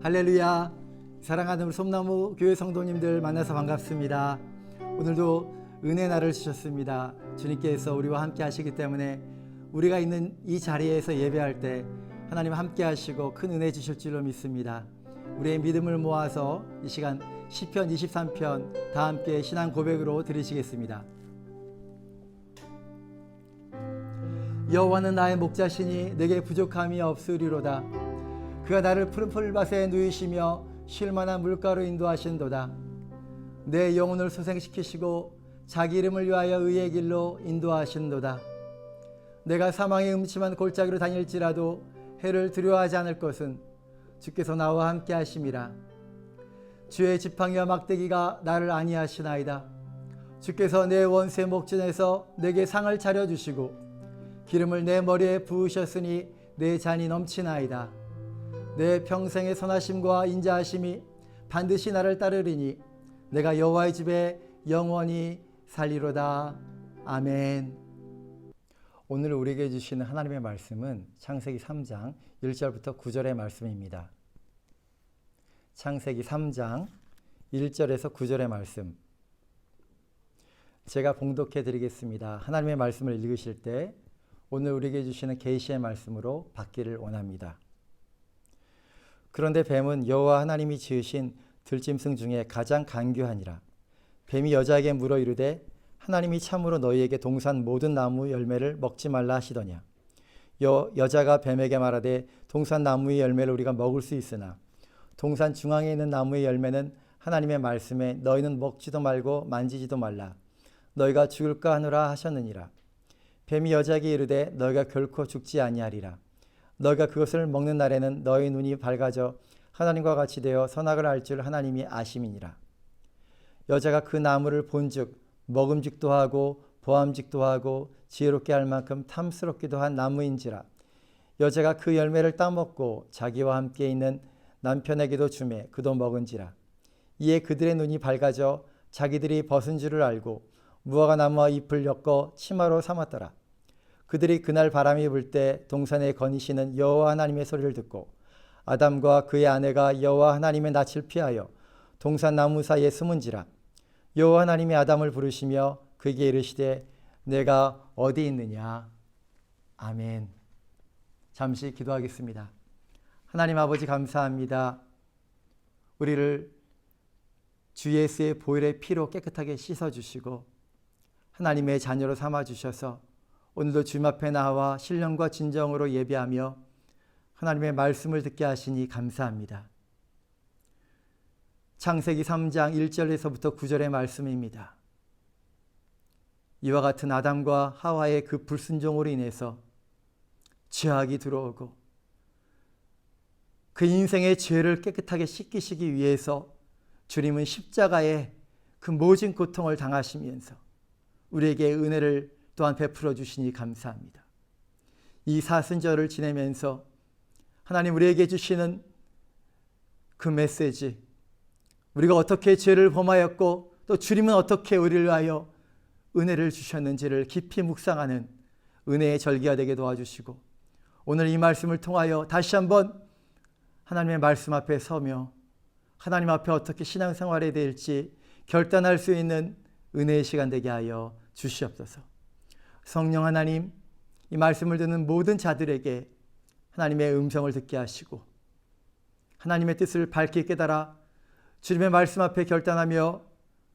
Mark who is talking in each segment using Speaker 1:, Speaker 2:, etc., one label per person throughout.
Speaker 1: 할렐루야. 사랑하는 우리 솜나무 교회 성도님들 만나서 반갑습니다. 오늘도 은혜 날을 주셨습니다. 주님께서 우리와 함께 하시기 때문에 우리가 있는 이 자리에서 예배할 때 하나님 함께 하시고 큰 은혜 주실 줄로 믿습니다. 우리의 믿음을 모아서 이 시간 시편 23편 다 함께 신앙 고백으로 들으시겠습니다. 여호와는 나의 목자시니 내게 부족함이 없으리로다. 그가 나를 푸른 풀밭에 누이시며 쉴만한 물가로 인도하신도다. 내 영혼을 소생시키시고 자기 이름을 위하여 의의 길로 인도하신도다. 내가 사망의 음침한 골짜기로 다닐지라도 해를 두려워하지 않을 것은 주께서 나와 함께 하심이라. 주의 지팡이와 막대기가 나를 안위하시나이다. 주께서 내 원수의 목전에서 내게 상을 차려주시고 기름을 내 머리에 부으셨으니 내 잔이 넘치나이다. 내 평생의 선하심과 인자하심이 반드시 나를 따르리니 내가 여호와의 집에 영원히 살리로다. 아멘. 오늘 우리에게 주시는 하나님의 말씀은 창세기 3장 1절부터 9절의 말씀입니다. 창세기 3장 1절에서 9절의 말씀, 제가 봉독해 드리겠습니다. 하나님의 말씀을 읽으실 때 오늘 우리에게 주시는 계시의 말씀으로 받기를 원합니다. 그런데 뱀은 여호와 하나님이 지으신 들짐승 중에 가장 간교하니라. 뱀이 여자에게 물어 이르되 하나님이 참으로 너희에게 동산 모든 나무 열매를 먹지 말라 하시더냐. 여자가 뱀에게 말하되 동산 나무의 열매를 우리가 먹을 수 있으나 동산 중앙에 있는 나무의 열매는 하나님의 말씀에 너희는 먹지도 말고 만지지도 말라. 너희가 죽을까 하노라 하셨느니라. 뱀이 여자에게 이르되 너희가 결코 죽지 아니하리라. 너희가 그것을 먹는 날에는 너희 눈이 밝아져 하나님과 같이 되어 선악을 알 줄 하나님이 아심이니라. 여자가 그 나무를 본즉 먹음직도 하고 보암직도 하고 지혜롭게 할 만큼 탐스럽기도 한 나무인지라. 여자가 그 열매를 따먹고 자기와 함께 있는 남편에게도 주매 그도 먹은지라. 이에 그들의 눈이 밝아져 자기들이 벗은 줄을 알고 무화과 나무와 잎을 엮어 치마로 삼았더라. 그들이 그날 바람이 불 때 동산에 거니시는 여호와 하나님의 소리를 듣고 아담과 그의 아내가 여호와 하나님의 낯을 피하여 동산 나무 사이에 숨은지라. 여호와 하나님이 아담을 부르시며 그에게 이르시되 내가 어디 있느냐. 아멘. 잠시 기도하겠습니다. 하나님 아버지 감사합니다. 우리를 주 예수의 보혈의 피로 깨끗하게 씻어주시고 하나님의 자녀로 삼아주셔서 오늘도 주님 앞에 나와 신령과 진정으로 예배하며 하나님의 말씀을 듣게 하시니 감사합니다. 창세기 3장 1절에서부터 9절의 말씀입니다. 이와 같은 아담과 하와의 그 불순종으로 인해서 죄악이 들어오고 그 인생의 죄를 깨끗하게 씻기시기 위해서 주님은 십자가에 그 모진 고통을 당하시면서 우리에게 은혜를 또한 베풀어 주시니 감사합니다. 이 사순절을 지내면서 하나님 우리에게 주시는 그 메시지, 우리가 어떻게 죄를 범하였고 또 주님은 어떻게 우리를 위하여 은혜를 주셨는지를 깊이 묵상하는 은혜의 절기가 되게 도와주시고 오늘 이 말씀을 통하여 다시 한번 하나님의 말씀 앞에 서며 하나님 앞에 어떻게 신앙생활해야 될지 결단할 수 있는 은혜의 시간 되게 하여 주시옵소서. 성령 하나님, 이 말씀을 듣는 모든 자들에게 하나님의 음성을 듣게 하시고 하나님의 뜻을 밝게 깨달아 주님의 말씀 앞에 결단하며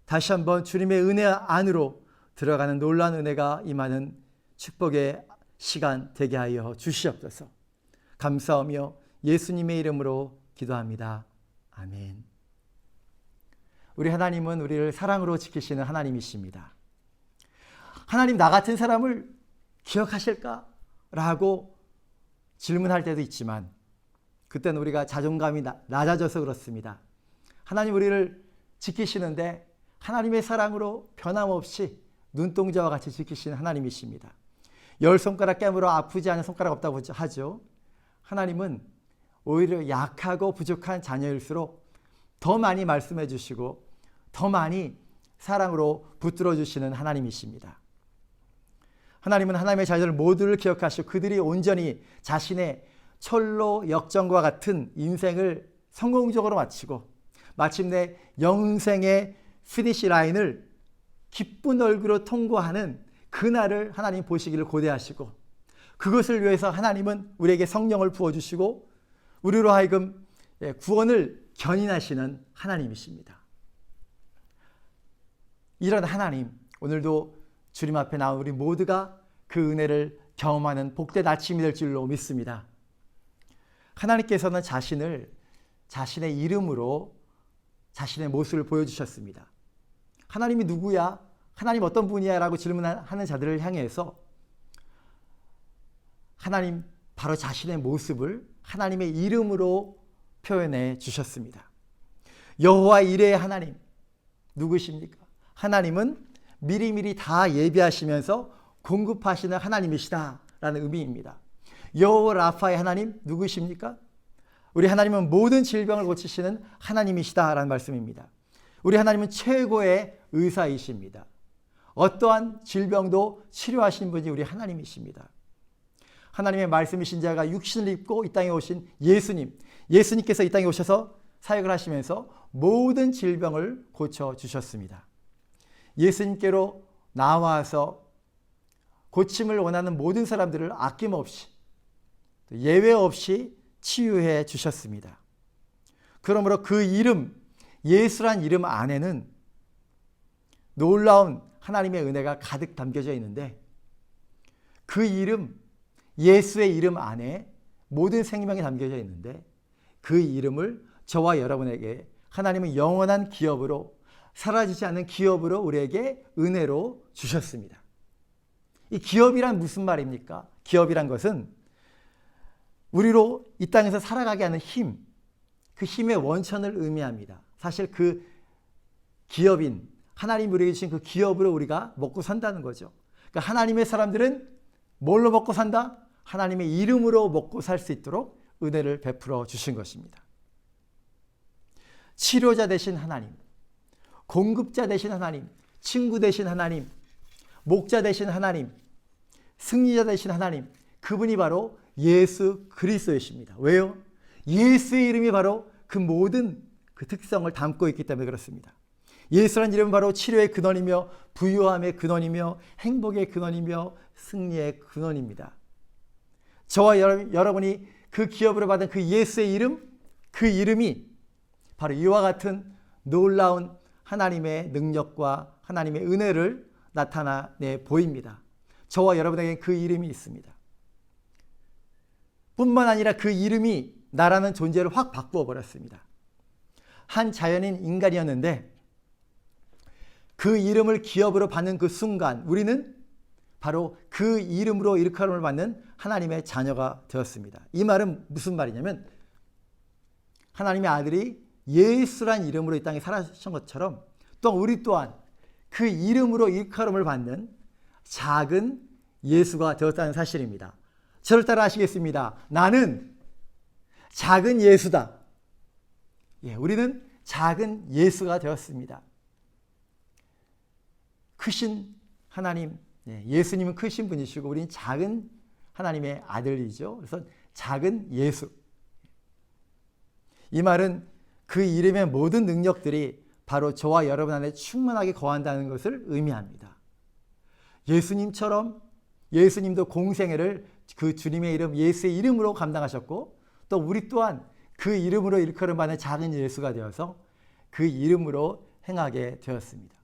Speaker 1: 다시 한번 주님의 은혜 안으로 들어가는 놀라운 은혜가 임하는 축복의 시간 되게 하여 주시옵소서. 감사하며 예수님의 이름으로 기도합니다. 아멘. 우리 하나님은 우리를 사랑으로 지키시는 하나님이십니다. 하나님 나 같은 사람을 기억하실까? 라고 질문할 때도 있지만 그때는 우리가 자존감이 낮아져서 그렇습니다. 하나님 우리를 지키시는데 하나님의 사랑으로 변함없이 눈동자와 같이 지키시는 하나님이십니다. 10손가락 깨물어 아프지 않은 손가락 없다고 하죠. 하나님은 오히려 약하고 부족한 자녀일수록 더 많이 말씀해 주시고 더 많이 사랑으로 붙들어 주시는 하나님이십니다. 하나님은 하나님의 자녀들 모두를 기억하시고 그들이 온전히 자신의 철로 역정과 같은 인생을 성공적으로 마치고 마침내 영생의 피니시 라인을 기쁜 얼굴로 통과하는 그날을 하나님 보시기를 고대하시고, 그것을 위해서 하나님은 우리에게 성령을 부어주시고 우리로 하여금 구원을 견인하시는 하나님이십니다. 이런 하나님, 오늘도 주님 앞에 나온 우리 모두가 그 은혜를 경험하는 복된 아침이 될 줄로 믿습니다. 하나님께서는 자신의 이름으로 자신의 모습을 보여주셨습니다. 하나님이 누구야? 하나님 어떤 분이야? 라고 질문하는 자들을 향해서 하나님 바로 자신의 모습을 하나님의 이름으로 표현해 주셨습니다. 여호와 이레의 하나님 누구십니까? 하나님은 미리미리 다 예비하시면서 공급하시는 하나님이시다 라는 의미입니다. 여호와 라파의 하나님 누구십니까? 우리 하나님은 모든 질병을 고치시는 하나님이시다 라는 말씀입니다. 우리 하나님은 최고의 의사이십니다. 어떠한 질병도 치료하시는 분이 우리 하나님이십니다. 하나님의 말씀이신 자가 육신을 입고 이 땅에 오신 예수님께서 이 땅에 오셔서 사역을 하시면서 모든 질병을 고쳐주셨습니다. 예수님께로 나와서 고침을 원하는 모든 사람들을 아낌없이 예외 없이 치유해 주셨습니다. 그러므로 그 이름, 예수란 이름 안에는 놀라운 하나님의 은혜가 가득 담겨져 있는데, 그 이름, 예수의 이름 안에 모든 생명이 담겨져 있는데, 그 이름을 저와 여러분에게 하나님은 영원한 기업으로, 사라지지 않는 기업으로 우리에게 은혜로 주셨습니다. 이 기업이란 무슨 말입니까? 기업이란 것은 우리로 이 땅에서 살아가게 하는 힘, 그 힘의 원천을 의미합니다. 사실 그 기업인 하나님이 우리에게 주신 그 기업으로 우리가 먹고 산다는 거죠. 그러니까 하나님의 사람들은 뭘로 먹고 산다? 하나님의 이름으로 먹고 살 수 있도록 은혜를 베풀어 주신 것입니다. 치료자 되신 하나님, 공급자 되신 하나님, 친구 되신 하나님, 목자 되신 하나님, 승리자 되신 하나님, 그분이 바로 예수 그리스도이십니다. 왜요? 예수의 이름이 바로 그 모든 그 특성을 담고 있기 때문에 그렇습니다. 예수라는 이름은 바로 치료의 근원이며 부유함의 근원이며 행복의 근원이며 승리의 근원입니다. 저와 여러분이 그 기업으로 받은 그 예수의 이름, 그 이름이 바로 이와 같은 놀라운 하나님의 능력과 하나님의 은혜를 나타내 보입니다. 저와 여러분에게 그 이름이 있습니다. 뿐만 아니라 그 이름이 나라는 존재를 확 바꾸어 버렸습니다. 한 자연인 인간이었는데 그 이름을 기업으로 받는 그 순간 우리는 바로 그 이름으로 일컬음을 받는 하나님의 자녀가 되었습니다. 이 말은 무슨 말이냐면, 하나님의 아들이 예수란 이름으로 이 땅에 살아주신 것처럼 또 우리 또한 그 이름으로 일컬음을 받는 작은 예수가 되었다는 사실입니다. 저를 따라 하시겠습니다. 나는 작은 예수다. 우리는 작은 예수가 되었습니다. 크신 하나님, 예수님은 크신 분이시고 우리는 작은 하나님의 아들이죠. 그래서 작은 예수. 이 말은 그 이름의 모든 능력들이 바로 저와 여러분 안에 충만하게 거한다는 것을 의미합니다. 예수님처럼 예수님도 공생애를 그 주님의 이름 예수의 이름으로 감당하셨고, 또 우리 또한 그 이름으로 일컬음받는 작은 예수가 되어서 그 이름으로 행하게 되었습니다.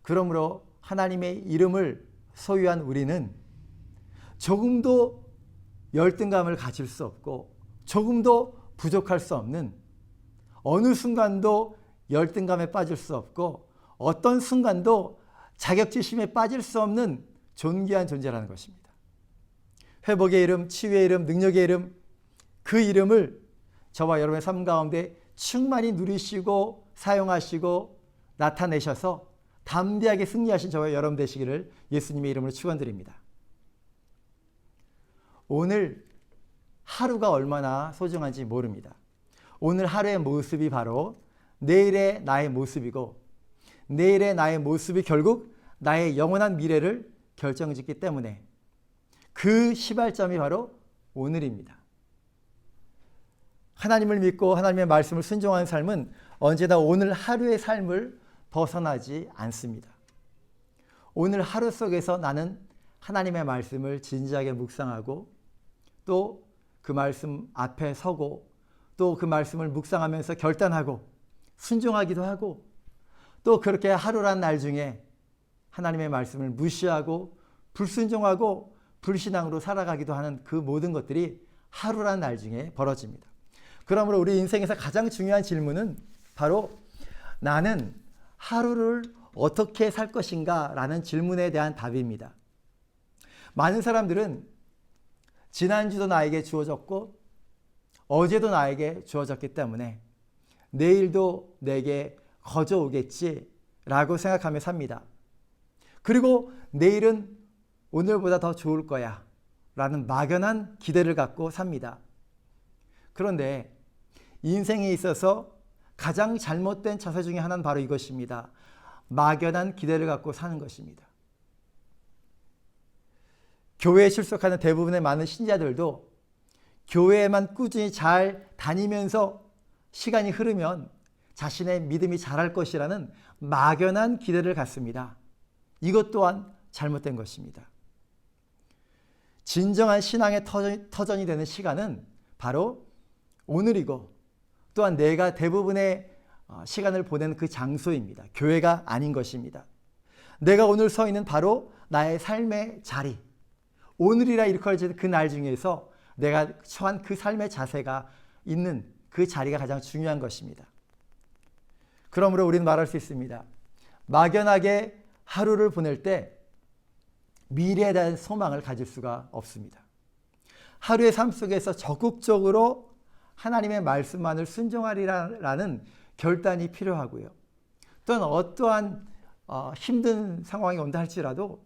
Speaker 1: 그러므로 하나님의 이름을 소유한 우리는 조금도 열등감을 가질 수 없고 조금도 부족할 수 없는, 어느 순간도 열등감에 빠질 수 없고 어떤 순간도 자격지심에 빠질 수 없는 존귀한 존재라는 것입니다. 회복의 이름, 치유의 이름, 능력의 이름, 그 이름을 저와 여러분의 삶 가운데 충만히 누리시고 사용하시고 나타내셔서 담대하게 승리하신 저와 여러분 되시기를 예수님의 이름으로 축원드립니다. 오늘 하루가 얼마나 소중한지 모릅니다. 오늘 하루의 모습이 바로 내일의 나의 모습이고, 내일의 나의 모습이 결국 나의 영원한 미래를 결정짓기 때문에 그 시발점이 바로 오늘입니다. 하나님을 믿고 하나님의 말씀을 순종하는 삶은 언제나 오늘 하루의 삶을 벗어나지 않습니다. 오늘 하루 속에서 나는 하나님의 말씀을 진지하게 묵상하고 또 그 말씀 앞에 서고 또 그 말씀을 묵상하면서 결단하고 순종하기도 하고 또 그렇게 하루란 날 중에 하나님의 말씀을 무시하고 불순종하고 불신앙으로 살아가기도 하는 그 모든 것들이 하루란 날 중에 벌어집니다. 그러므로 우리 인생에서 가장 중요한 질문은 바로 나는 하루를 어떻게 살 것인가 라는 질문에 대한 답입니다. 많은 사람들은 지난주도 나에게 주어졌고 어제도 나에게 주어졌기 때문에 내일도 내게 거저 오겠지 라고 생각하며 삽니다. 그리고 내일은 오늘보다 더 좋을 거야 라는 막연한 기대를 갖고 삽니다. 그런데 인생에 있어서 가장 잘못된 자세 중에 하나는 바로 이것입니다. 막연한 기대를 갖고 사는 것입니다. 교회에 출석하는 대부분의 많은 신자들도 교회에만 꾸준히 잘 다니면서 시간이 흐르면 자신의 믿음이 자랄 것이라는 막연한 기대를 갖습니다. 이것 또한 잘못된 것입니다. 진정한 신앙의 터전이 되는 시간은 바로 오늘이고 또한 내가 대부분의 시간을 보내는 그 장소입니다. 교회가 아닌 것입니다. 내가 오늘 서 있는 바로 나의 삶의 자리, 오늘이라 일컬어지는 그 날 중에서 내가 처한 그 삶의 자세가 있는 그 자리가 가장 중요한 것입니다. 그러므로 우리는 말할 수 있습니다. 막연하게 하루를 보낼 때 미래에 대한 소망을 가질 수가 없습니다. 하루의 삶 속에서 적극적으로 하나님의 말씀만을 순종하리라는 결단이 필요하고요. 또한 어떠한 힘든 상황이 온다 할지라도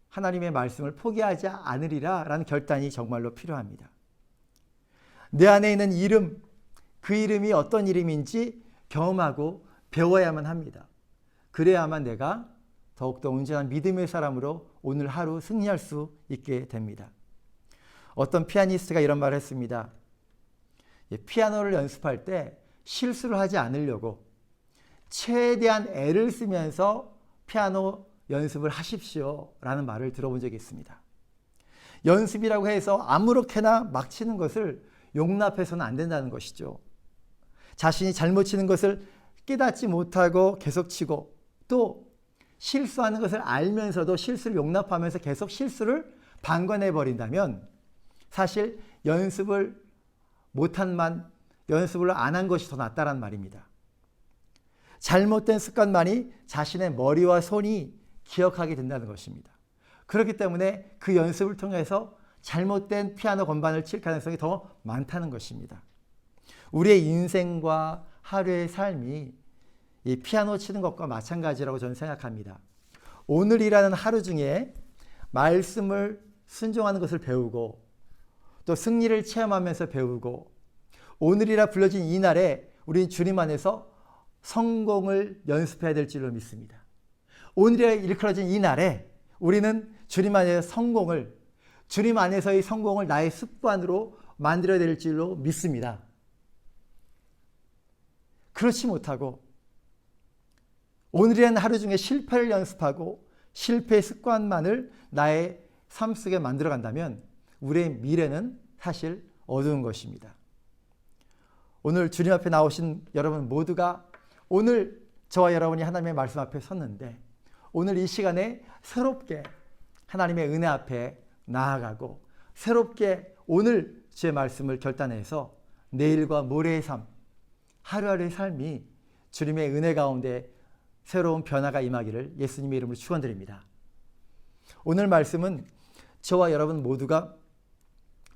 Speaker 1: 하나님의 말씀을 포기하지 않으리라라는 결단이 정말로 필요합니다. 내 안에 있는 이름, 그 이름이 어떤 이름인지 경험하고 배워야만 합니다. 그래야만 내가 더욱더 온전한 믿음의 사람으로 오늘 하루 승리할 수 있게 됩니다. 어떤 피아니스트가 이런 말을 했습니다. 피아노를 연습할 때 실수를 하지 않으려고 최대한 애를 쓰면서 피아노 연습을 하십시오 라는 말을 들어본 적이 있습니다. 연습이라고 해서 아무렇게나 막 치는 것을 용납해서는 안 된다는 것이죠. 자신이 잘못 치는 것을 깨닫지 못하고 계속 치고 또 실수하는 것을 알면서도 실수를 용납하면서 계속 실수를 방관해 버린다면 사실 연습을 안 한 것이 더 낫다란 말입니다. 잘못된 습관만이 자신의 머리와 손이 기억하게 된다는 것입니다. 그렇기 때문에 그 연습을 통해서 잘못된 피아노 건반을 칠 가능성이 더 많다는 것입니다. 우리의 인생과 하루의 삶이 이 피아노 치는 것과 마찬가지라고 저는 생각합니다. 오늘이라는 하루 중에 말씀을 순종하는 것을 배우고 또 승리를 체험하면서 배우고 오늘이라 불려진 이 날에 우리는 주님 안에서 성공을 연습해야 될 줄로 믿습니다. 오늘에 일컬어진 이 날에 우리는 주님 안에서 주님 안에서의 성공을 나의 습관으로 만들어야 될 줄로 믿습니다. 그렇지 못하고 오늘이라는 하루 중에 실패를 연습하고 실패의 습관만을 나의 삶 속에 만들어 간다면 우리의 미래는 사실 어두운 것입니다. 오늘 주님 앞에 나오신 여러분 모두가 오늘 저와 여러분이 하나님의 말씀 앞에 섰는데 오늘 이 시간에 새롭게 하나님의 은혜 앞에 나아가고 새롭게 오늘 주의 말씀을 결단해서 내일과 모레의 삶, 하루하루의 삶이 주님의 은혜 가운데 새로운 변화가 임하기를 예수님의 이름으로 축원드립니다. 오늘 말씀은 저와 여러분 모두가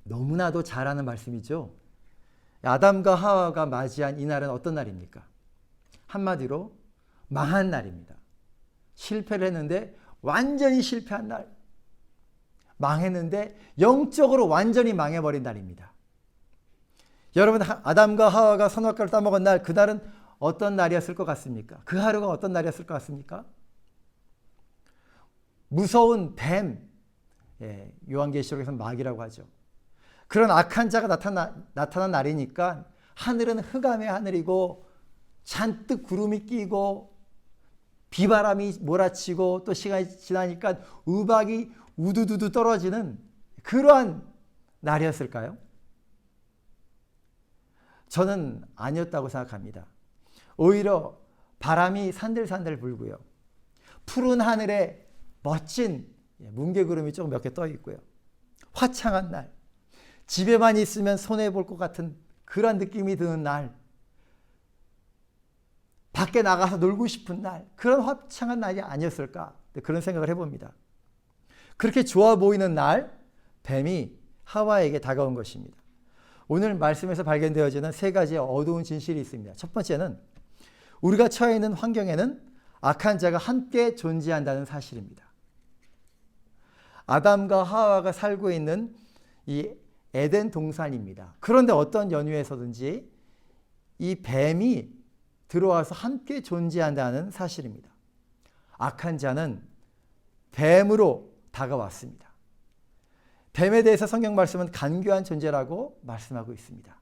Speaker 1: 너무나도 잘 아는 말씀이죠. 아담과 하와가 맞이한 이 날은 어떤 날입니까? 한마디로 망한 날입니다. 실패를 했는데 완전히 실패한 날. 망했는데 영적으로 완전히 망해버린 날입니다. 여러분, 아담과 하와가 선악과를 따먹은 날, 그날은 어떤 날이었을 것 같습니까? 그 하루가 어떤 날이었을 것 같습니까? 무서운 뱀, 요한계시록에서는 마귀라고 하죠. 그런 악한 자가 나타난 날이니까 하늘은 흑암의 하늘이고 잔뜩 구름이 끼고 비바람이 몰아치고 또 시간이 지나니까 우박이 우두두두 떨어지는 그러한 날이었을까요? 저는 아니었다고 생각합니다. 오히려 바람이 산들산들 불고요. 푸른 하늘에 멋진 뭉게구름이 좀 몇 개 떠 있고요. 화창한 날, 집에만 있으면 손해볼 것 같은 그런 느낌이 드는 날, 밖에 나가서 놀고 싶은 날, 그런 화창한 날이 아니었을까? 그런 생각을 해봅니다. 그렇게 좋아 보이는 날, 뱀이 하와에게 다가온 것입니다. 오늘 말씀에서 발견되어지는 세 가지의 어두운 진실이 있습니다. 첫 번째는 우리가 처해 있는 환경에는 악한 자가 함께 존재한다는 사실입니다. 아담과 하와가 살고 있는 이 에덴 동산입니다. 그런데 어떤 연유에서든지 이 뱀이 들어와서 함께 존재한다는 사실입니다. 악한 자는 뱀으로 다가왔습니다. 뱀에 대해서 성경 말씀은 간교한 존재라고 말씀하고 있습니다.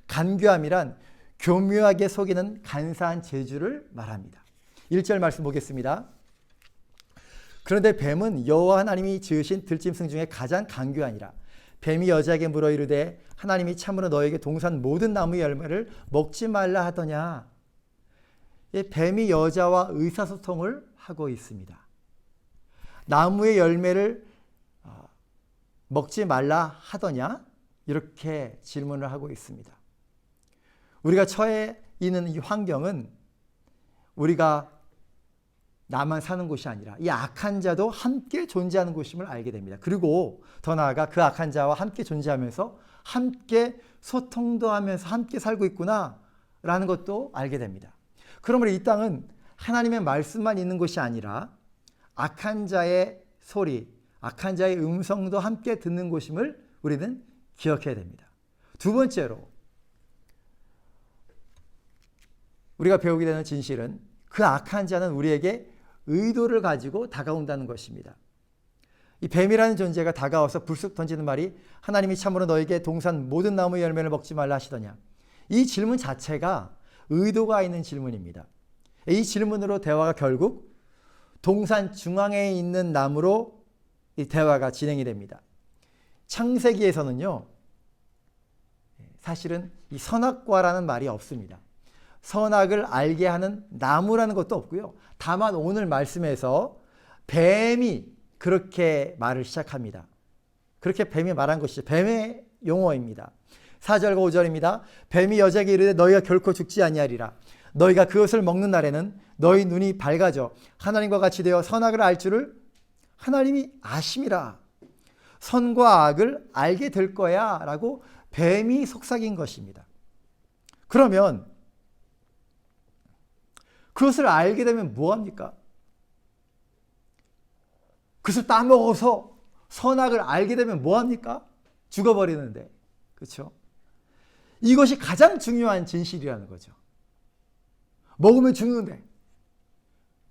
Speaker 1: 간교함이란 교묘하게 속이는 간사한 재주를 말합니다. 1절 말씀 보겠습니다. 그런데 뱀은 여호와 하나님이 지으신 들짐승 중에 가장 간교하니라. 뱀이 여자에게 물어 이르되 하나님이 참으로 너에게 동산 모든 나무의 열매를 먹지 말라 하더냐. 뱀이 여자와 의사소통을 하고 있습니다. 나무의 열매를 먹지 말라 하더냐? 이렇게 질문을 하고 있습니다. 우리가 처해 있는 이 환경은 우리가 나만 사는 곳이 아니라 이 악한 자도 함께 존재하는 곳임을 알게 됩니다. 그리고 더 나아가 그 악한 자와 함께 존재하면서 함께 소통도 하면서 함께 살고 있구나라는 것도 알게 됩니다. 그러므로 이 땅은 하나님의 말씀만 있는 곳이 아니라 악한 자의 소리, 악한 자의 음성도 함께 듣는 곳임을 우리는 기억해야 됩니다. 두 번째로 우리가 배우게 되는 진실은 그 악한 자는 우리에게 의도를 가지고 다가온다는 것입니다. 이 뱀이라는 존재가 다가와서 불쑥 던지는 말이 하나님이 참으로 너에게 동산 모든 나무의 열매를 먹지 말라 하시더냐. 이 질문 자체가 의도가 있는 질문입니다. 이 질문으로 대화가 결국 동산 중앙에 있는 나무로 이 대화가 진행이 됩니다. 창세기에서는요, 사실은 이 선악과라는 말이 없습니다. 선악을 알게 하는 나무라는 것도 없고요. 다만 오늘 말씀에서 뱀이 그렇게 말을 시작합니다. 그렇게 뱀이 말한 것이죠. 뱀의 용어입니다. 4절과 5절입니다. 뱀이 여자에게 이르되 너희가 결코 죽지 아니하리라. 너희가 그것을 먹는 날에는 너희 눈이 밝아져 하나님과 같이 되어 선악을 알 줄을 하나님이 아심이라. 선과 악을 알게 될 거야 라고 뱀이 속삭인 것입니다. 그러면 그것을 알게 되면 뭐합니까? 그것을 따먹어서 선악을 알게 되면 뭐합니까? 죽어버리는데. 그렇죠? 이것이 가장 중요한 진실이라는 거죠. 먹으면 죽는데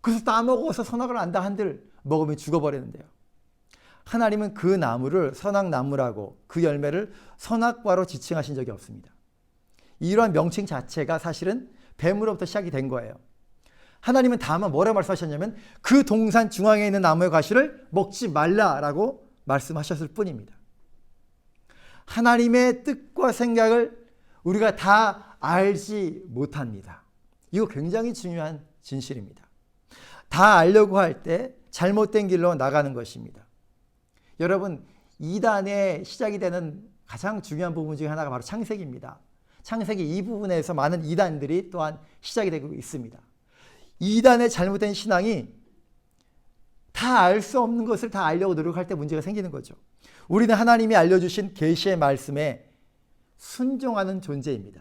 Speaker 1: 그것을 따먹어서 선악을 안다 한들 먹으면 죽어버리는데요. 하나님은 그 나무를 선악나무라고 그 열매를 선악과로 지칭하신 적이 없습니다. 이러한 명칭 자체가 사실은 뱀으로부터 시작이 된 거예요. 하나님은 다만 뭐라고 말씀하셨냐면 그 동산 중앙에 있는 나무의 과실을 먹지 말라라고 말씀하셨을 뿐입니다. 하나님의 뜻과 생각을 우리가 다 알지 못합니다. 이거 굉장히 중요한 진실입니다. 다 알려고 할 때 잘못된 길로 나가는 것입니다. 여러분, 이단의 시작이 되는 가장 중요한 부분 중에 하나가 바로 창세기입니다. 창세기 이 부분에서 많은 이단들이 또한 시작이 되고 있습니다. 이단의 잘못된 신앙이 다 알 수 없는 것을 다 알려고 노력할 때 문제가 생기는 거죠. 우리는 하나님이 알려주신 계시의 말씀에 순종하는 존재입니다.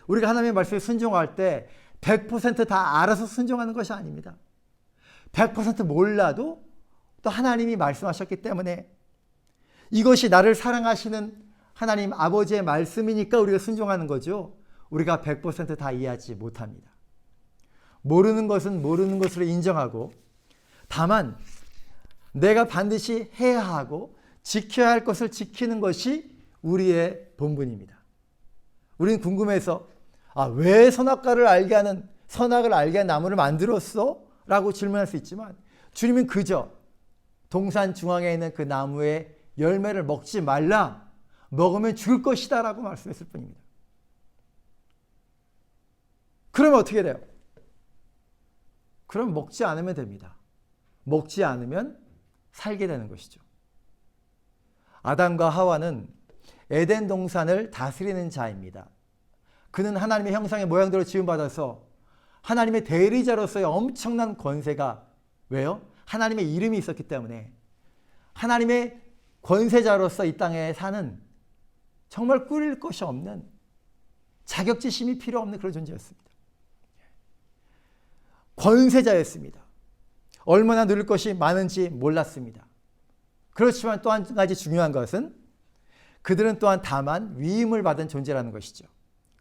Speaker 1: 우리가 하나님의 말씀에 순종할 때 100%다 알아서 순종하는 것이 아닙니다. 100% 몰라도 또 하나님이 말씀하셨기 때문에 이것이 나를 사랑하시는 하나님 아버지의 말씀이니까 우리가 순종하는 거죠. 우리가 100% 다 이해하지 못합니다. 모르는 것은 모르는 것으로 인정하고 다만 내가 반드시 해야 하고 지켜야 할 것을 지키는 것이 우리의 본분입니다. 우리는 궁금해서 왜 선악을 알게 하는 나무를 만들었어? 라고 질문할 수 있지만 주님은 그저 동산 중앙에 있는 그 나무의 열매를 먹지 말라. 먹으면 죽을 것이다 라고 말씀했을 뿐입니다. 그러면 어떻게 돼요? 그럼 먹지 않으면 됩니다. 먹지 않으면 살게 되는 것이죠. 아담과 하와는 에덴 동산을 다스리는 자입니다. 그는 하나님의 형상의 모양대로 지음받아서 하나님의 대리자로서의 엄청난 권세가, 왜요? 하나님의 이름이 있었기 때문에 하나님의 권세자로서 이 땅에 사는 정말 꾸릴 것이 없는, 자격지심이 필요 없는 그런 존재였습니다. 권세자였습니다. 얼마나 누릴 것이 많은지 몰랐습니다. 그렇지만 또 한 가지 중요한 것은 그들은 또한 다만 위임을 받은 존재라는 것이죠.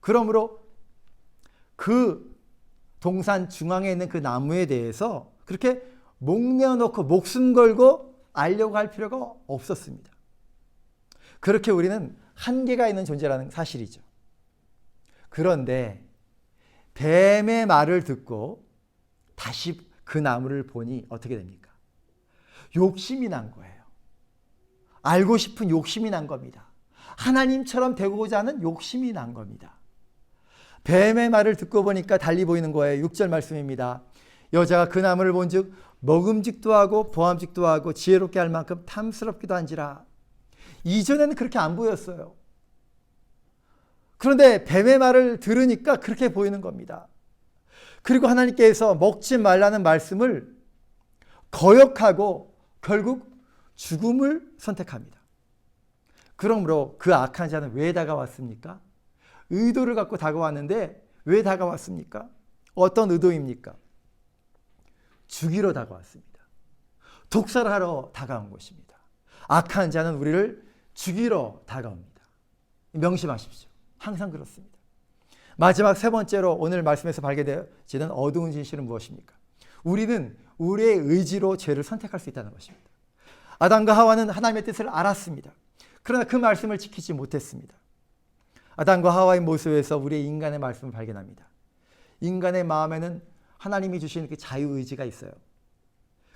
Speaker 1: 그러므로 그 동산 중앙에 있는 그 나무에 대해서 그렇게 목내어놓고 목숨 걸고 알려고 할 필요가 없었습니다. 그렇게 우리는 한계가 있는 존재라는 사실이죠. 그런데 뱀의 말을 듣고 다시 그 나무를 보니 어떻게 됩니까? 욕심이 난 거예요. 알고 싶은 욕심이 난 겁니다. 하나님처럼 되고자 하는 욕심이 난 겁니다. 뱀의 말을 듣고 보니까 달리 보이는 거예요. 6절 말씀입니다. 여자가 그 나무를 본즉 먹음직도 하고 보암직도 하고 지혜롭게 할 만큼 탐스럽기도 한지라. 이전에는 그렇게 안 보였어요. 그런데 뱀의 말을 들으니까 그렇게 보이는 겁니다. 그리고 하나님께서 먹지 말라는 말씀을 거역하고 결국 죽음을 선택합니다. 그러므로 그 악한 자는 왜 다가왔습니까? 의도를 갖고 다가왔는데 왜 다가왔습니까? 어떤 의도입니까? 죽이러 다가왔습니다. 독살하러 다가온 것입니다. 악한 자는 우리를 죽이러 다가옵니다. 명심하십시오. 항상 그렇습니다. 마지막 세 번째로 오늘 말씀에서 발견되어지는 어두운 진실은 무엇입니까? 우리는 우리의 의지로 죄를 선택할 수 있다는 것입니다. 아담과 하와는 하나님의 뜻을 알았습니다. 그러나 그 말씀을 지키지 못했습니다. 아담과 하와의 모습에서 우리의 인간의 말씀을 발견합니다. 인간의 마음에는 하나님이 주신 그 자유의지가 있어요.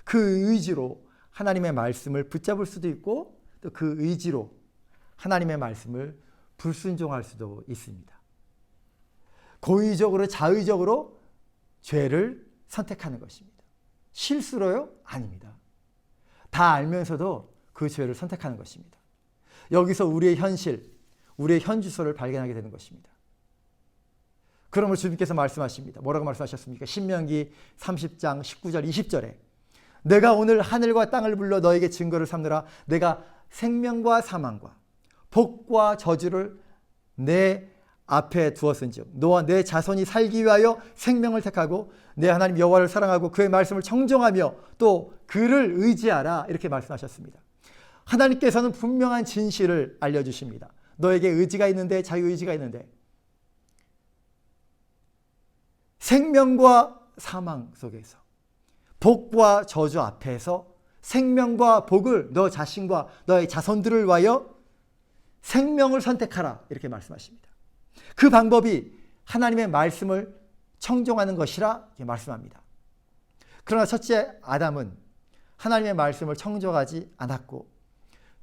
Speaker 1: 그 의지로 하나님의 말씀을 붙잡을 수도 있고 또 그 의지로 하나님의 말씀을 불순종할 수도 있습니다. 고의적으로 자의적으로 죄를 선택하는 것입니다. 실수로요? 아닙니다. 다 알면서도 그 죄를 선택하는 것입니다. 여기서 우리의 현실, 우리의 현주소를 발견하게 되는 것입니다. 그러므로 주님께서 말씀하십니다. 뭐라고 말씀하셨습니까? 신명기 30장 19절 20절에 내가 오늘 하늘과 땅을 불러 너에게 증거를 삼느라 내가 생명과 사망과 복과 저주를 내 앞에 두었은즉 너와 내 자손이 살기 위하여 생명을 택하고 내 하나님 여호와를 사랑하고 그의 말씀을 청종하며 또 그를 의지하라 이렇게 말씀하셨습니다. 하나님께서는 분명한 진실을 알려주십니다. 너에게 의지가 있는데 자유의지가 있는데 생명과 사망 속에서 복과 저주 앞에서 생명과 복을 너 자신과 너의 자손들을 위하여 생명을 선택하라 이렇게 말씀하십니다. 그 방법이 하나님의 말씀을 청종하는 것이라 이렇게 말씀합니다. 그러나 첫째 아담은 하나님의 말씀을 청종하지 않았고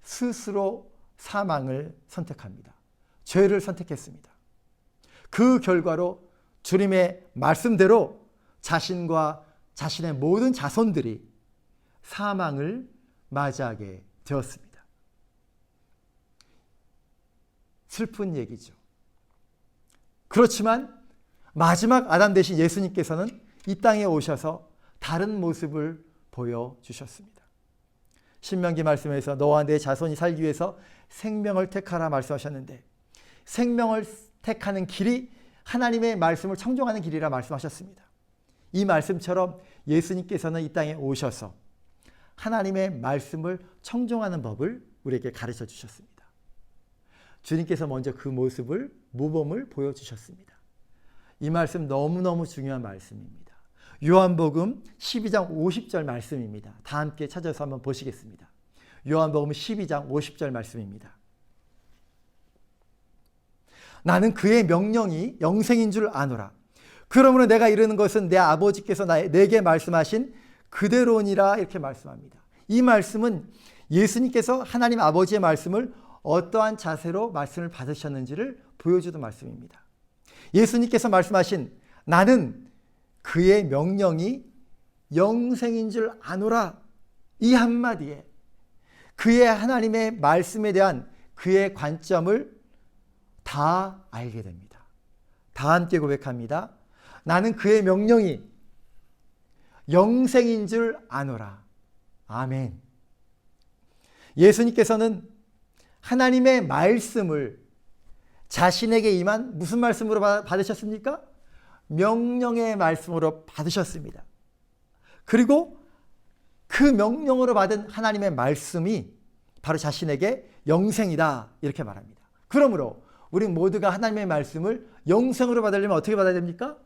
Speaker 1: 스스로 사망을 선택합니다. 죄를 선택했습니다. 그 결과로 주님의 말씀대로 자신과 자신의 모든 자손들이 사망을 맞이하게 되었습니다. 슬픈 얘기죠. 그렇지만 마지막 아담 대신 예수님께서는 이 땅에 오셔서 다른 모습을 보여주셨습니다. 신명기 말씀에서 너와 내 자손이 살기 위해서 생명을 택하라 말씀하셨는데 생명을 택하는 길이 하나님의 말씀을 청종하는 길이라 말씀하셨습니다. 이 말씀처럼 예수님께서는 이 땅에 오셔서 하나님의 말씀을 청종하는 법을 우리에게 가르쳐 주셨습니다. 주님께서 먼저 그 모습을 모범을 보여주셨습니다. 이 말씀 너무너무 중요한 말씀입니다. 요한복음 12장 50절 말씀입니다. 다 함께 찾아서 한번 보시겠습니다. 요한복음 12장 50절 말씀입니다. 나는 그의 명령이 영생인 줄 아노라. 그러므로 내가 이르는 것은 내 아버지께서 내게 말씀하신 그대로니라 이렇게 말씀합니다. 이 말씀은 예수님께서 하나님 아버지의 말씀을 어떠한 자세로 말씀을 받으셨는지를 보여주는 말씀입니다. 예수님께서 말씀하신 나는 그의 명령이 영생인 줄 아노라, 이 한마디에 그의 하나님의 말씀에 대한 그의 관점을 다 알게 됩니다. 다 함께 고백합니다. 나는 그의 명령이 영생인 줄 아노라. 아멘. 예수님께서는 하나님의 말씀을 자신에게 임한 무슨 말씀으로 받으셨습니까? 명령의 말씀으로 받으셨습니다. 그리고 그 명령으로 받은 하나님의 말씀이 바로 자신에게 영생이다 이렇게 말합니다. 그러므로 우리 모두가 하나님의 말씀을 영생으로 받으려면 어떻게 받아야 됩니까?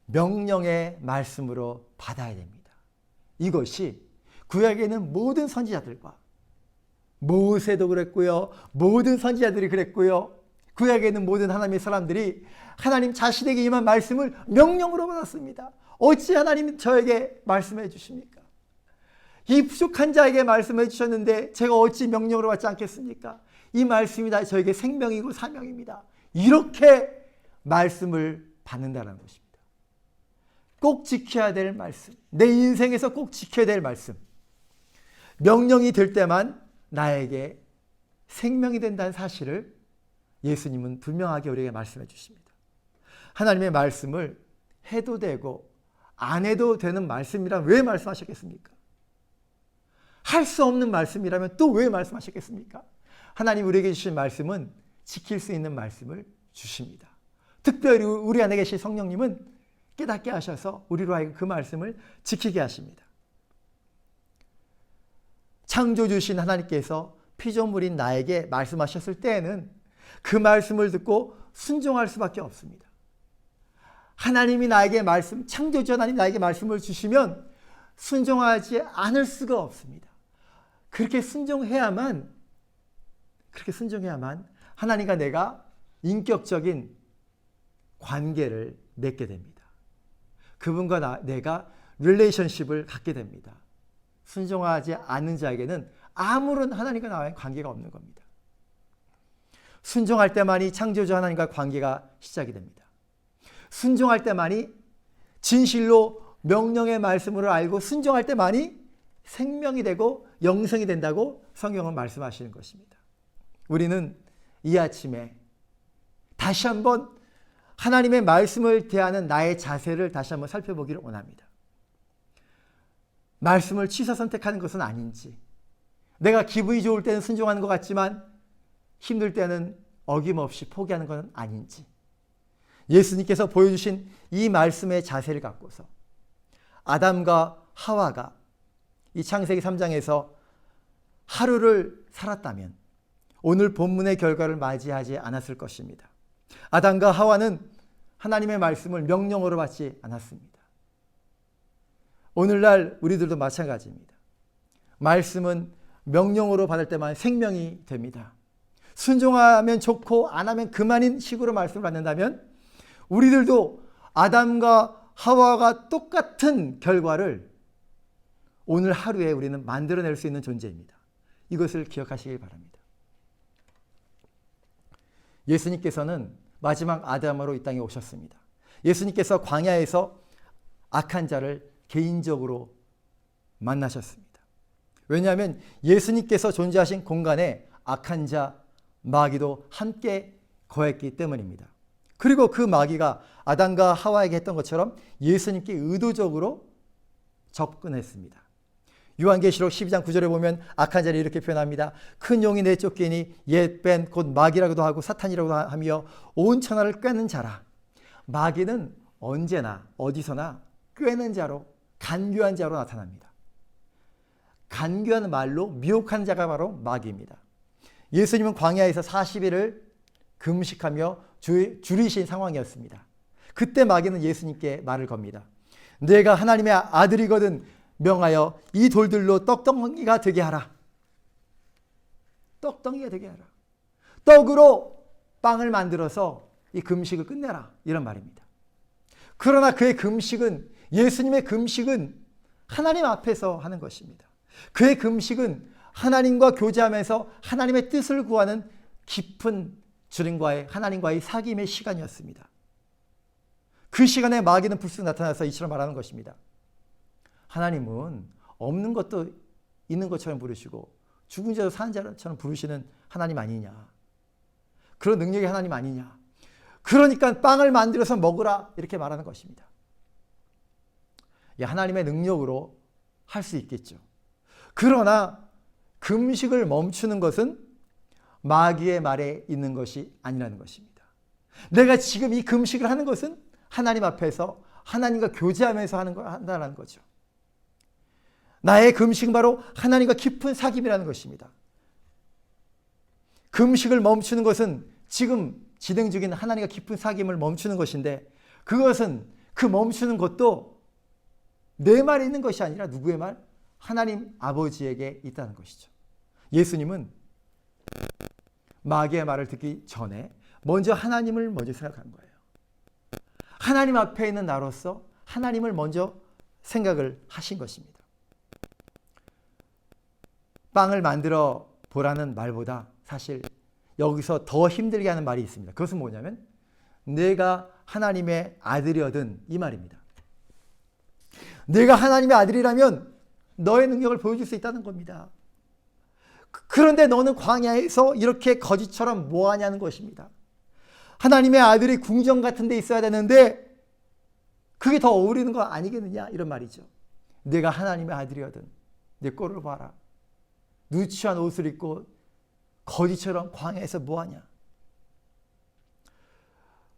Speaker 1: 명령의 말씀으로 받아야 됩니다. 이것이 구약에 있는 모든 선지자들과 모세도 그랬고요. 모든 선지자들이 그랬고요. 구약에 있는 모든 하나님의 사람들이 하나님 자신에게 임한 말씀을 명령으로 받았습니다. 어찌 하나님 저에게 말씀해 주십니까? 이 부족한 자에게 말씀해 주셨는데 제가 어찌 명령으로 받지 않겠습니까? 이 말씀이 다 저에게 생명이고 사명입니다. 이렇게 말씀을 받는다는 것입니다. 꼭 지켜야 될 말씀, 내 인생에서 꼭 지켜야 될 말씀, 명령이 될 때만 나에게 생명이 된다는 사실을 예수님은 분명하게 우리에게 말씀해 주십니다. 하나님의 말씀을 해도 되고 안 해도 되는 말씀이라면 왜 말씀하셨겠습니까? 할 수 없는 말씀이라면 또 왜 말씀하셨겠습니까? 하나님 우리에게 주신 말씀은 지킬 수 있는 말씀을 주십니다. 특별히 우리 안에 계신 성령님은 깨닫게 하셔서 우리로 하여금 그 말씀을 지키게 하십니다. 창조주신 하나님께서 피조물인 나에게 말씀하셨을 때에는 그 말씀을 듣고 순종할 수밖에 없습니다. 하나님이 나에게 창조주 하나님 나에게 말씀을 주시면 순종하지 않을 수가 없습니다. 그렇게 순종해야만 하나님과 내가 인격적인 관계를 맺게 됩니다. 그분과 내가 릴레이션십을 갖게 됩니다. 순종하지 않는 자에게는 아무런 하나님과 나와의 관계가 없는 겁니다. 순종할 때만이 창조주 하나님과 관계가 시작이 됩니다. 순종할 때만이 진실로 명령의 말씀으로 알고 순종할 때만이 생명이 되고 영생이 된다고 성경은 말씀하시는 것입니다. 우리는 이 아침에 다시 한번 하나님의 말씀을 대하는 나의 자세를 다시 한번 살펴보기를 원합니다. 말씀을 취사 선택하는 것은 아닌지, 내가 기분이 좋을 때는 순종하는 것 같지만 힘들 때는 어김없이 포기하는 것은 아닌지, 예수님께서 보여주신 이 말씀의 자세를 갖고서 아담과 하와가 이 창세기 3장에서 하루를 살았다면 오늘 본문의 결과를 맞이하지 않았을 것입니다. 아담과 하와는 하나님의 말씀을 명령으로 받지 않았습니다. 오늘날 우리들도 마찬가지입니다. 말씀은 명령으로 받을 때만 생명이 됩니다. 순종하면 좋고 안 하면 그만인 식으로 말씀을 받는다면 우리들도 아담과 하와가 똑같은 결과를 오늘 하루에 우리는 만들어낼 수 있는 존재입니다. 이것을 기억하시길 바랍니다. 예수님께서는 마지막 아담으로 이 땅에 오셨습니다. 예수님께서 광야에서 악한 자를 개인적으로 만나셨습니다. 왜냐하면 예수님께서 존재하신 공간에 악한 자, 마귀도 함께 거했기 때문입니다. 그리고 그 마귀가 아담과 하와에게 했던 것처럼 예수님께 의도적으로 접근했습니다. 요한계시록 12장 9절에 보면 악한 자를 이렇게 표현합니다. 큰 용이 내쫓기니 옛뱀 곧 마귀라고도 하고 사탄이라고도 하며 온 천하를 꿰는 자라. 마귀는 언제나 어디서나 꿰는 자로, 간교한 자로 나타납니다. 간교한 말로 미혹하는 자가 바로 마귀입니다. 예수님은 광야에서 40일을 금식하며 줄이신 상황이었습니다. 그때 마귀는 예수님께 말을 겁니다. 내가 하나님의 아들이거든 명하여 이 돌들로 떡덩이가 되게 하라. 떡덩이가 되게 하라. 떡으로 빵을 만들어서 이 금식을 끝내라 이런 말입니다. 그러나 그의 금식은, 예수님의 금식은 하나님 앞에서 하는 것입니다. 그의 금식은 하나님과 교제하면서 하나님의 뜻을 구하는 깊은 하나님과의 사귐의 시간이었습니다. 그 시간에 마귀는 불쑥 나타나서 이처럼 말하는 것입니다. 하나님은 없는 것도 있는 것처럼 부르시고 죽은 자도 사는 자처럼 부르시는 하나님 아니냐. 그런 능력의 하나님 아니냐. 그러니까 빵을 만들어서 먹으라 이렇게 말하는 것입니다. 하나님의 능력으로 할 수 있겠죠. 그러나 금식을 멈추는 것은 마귀의 말에 있는 것이 아니라는 것입니다. 내가 지금 이 금식을 하는 것은 하나님 앞에서 하나님과 교제하면서 한다는 거죠. 나의 금식은 바로 하나님과 깊은 사귐이라는 것입니다. 금식을 멈추는 것은 지금 진행 중인 하나님과 깊은 사귐을 멈추는 것인데, 그것은 그 멈추는 것도 내 말에 있는 것이 아니라 누구의 말? 하나님 아버지에게 있다는 것이죠. 예수님은 마귀의 말을 듣기 전에 먼저 하나님을 먼저 생각한 거예요. 하나님 앞에 있는 나로서 하나님을 먼저 생각을 하신 것입니다. 빵을 만들어 보라는 말보다 사실 여기서 더 힘들게 하는 말이 있습니다. 그것은 뭐냐면 내가 하나님의 아들이거든 이 말입니다. 내가 하나님의 아들이라면 너의 능력을 보여줄 수 있다는 겁니다. 그런데 너는 광야에서 이렇게 거지처럼 뭐하냐는 것입니다. 하나님의 아들이 궁정 같은 데 있어야 되는데 그게 더 어울리는 거 아니겠느냐 이런 말이죠. 내가 하나님의 아들이거든 내 꼴을 봐라. 누추한 옷을 입고 거지처럼 광야에서 뭐하냐.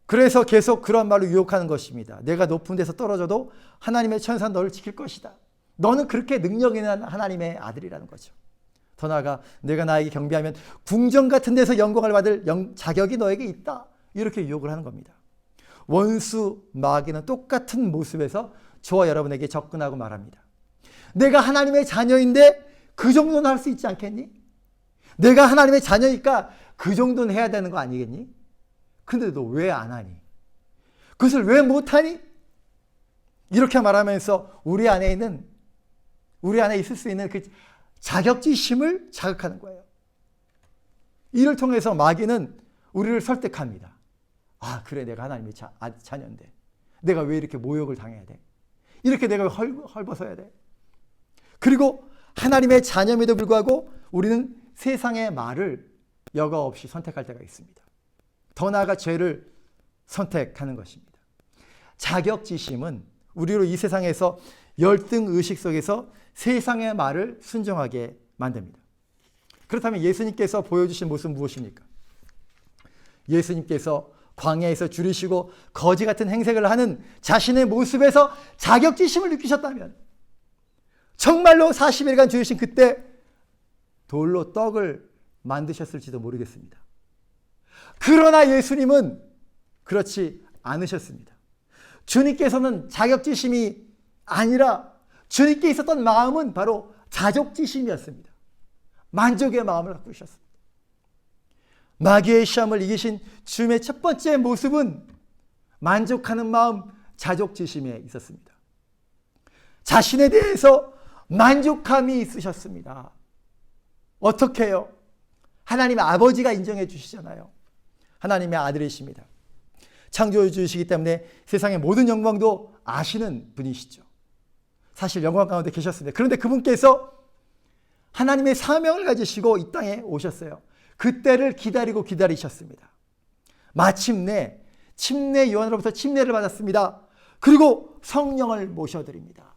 Speaker 1: 그래서 계속 그런 말로 유혹하는 것입니다. 내가 높은 데서 떨어져도 하나님의 천사 너를 지킬 것이다. 너는 그렇게 능력 있는 하나님의 아들이라는 거죠. 더 나아가 내가 나에게 경배하면 궁정 같은 데서 영광을 받을 자격이 너에게 있다. 이렇게 유혹을 하는 겁니다. 원수 마귀는 똑같은 모습에서 저와 여러분에게 접근하고 말합니다. 내가 하나님의 자녀인데 그 정도는 할 수 있지 않겠니? 내가 하나님의 자녀니까 그 정도는 해야 되는 거 아니겠니? 근데 너 왜 안 하니? 그것을 왜 못하니? 이렇게 말하면서 우리 안에 있을 수 있는 그 자격지심을 자극하는 거예요. 이를 통해서 마귀는 우리를 설득합니다. 아, 그래, 내가 하나님의 자녀인데 내가 왜 이렇게 모욕을 당해야 돼? 이렇게 내가 헐벗어야 돼? 그리고 하나님의 자녀임에도 불구하고 우리는 세상의 말을 여과 없이 선택할 때가 있습니다. 더 나아가 죄를 선택하는 것입니다. 자격지심은 우리로 이 세상에서 열등의식 속에서 세상의 말을 순종하게 만듭니다. 그렇다면 예수님께서 보여주신 모습은 무엇입니까? 예수님께서 광야에서 줄이시고 거지 같은 행색을 하는 자신의 모습에서 자격지심을 느끼셨다면 정말로 40일간 줄이신 그때 돌로 떡을 만드셨을지도 모르겠습니다. 그러나 예수님은 그렇지 않으셨습니다. 주님께서는 자격지심이 아니라 주님께 있었던 마음은 바로 자족지심이었습니다. 만족의 마음을 갖고 계셨습니다. 마귀의 시험을 이기신 주님의 첫 번째 모습은 만족하는 마음, 자족지심에 있었습니다. 자신에 대해서 만족함이 있으셨습니다. 어떻게 해요? 하나님 아버지가 인정해 주시잖아요. 하나님의 아들이십니다. 창조해 주시기 때문에 세상의 모든 영광도 아시는 분이시죠. 사실 영광 가운데 계셨습니다. 그런데 그분께서 하나님의 사명을 가지시고 이 땅에 오셨어요. 그때를 기다리셨습니다. 마침내 침례 요한으로부터 침례를 받았습니다. 그리고 성령을 모셔드립니다.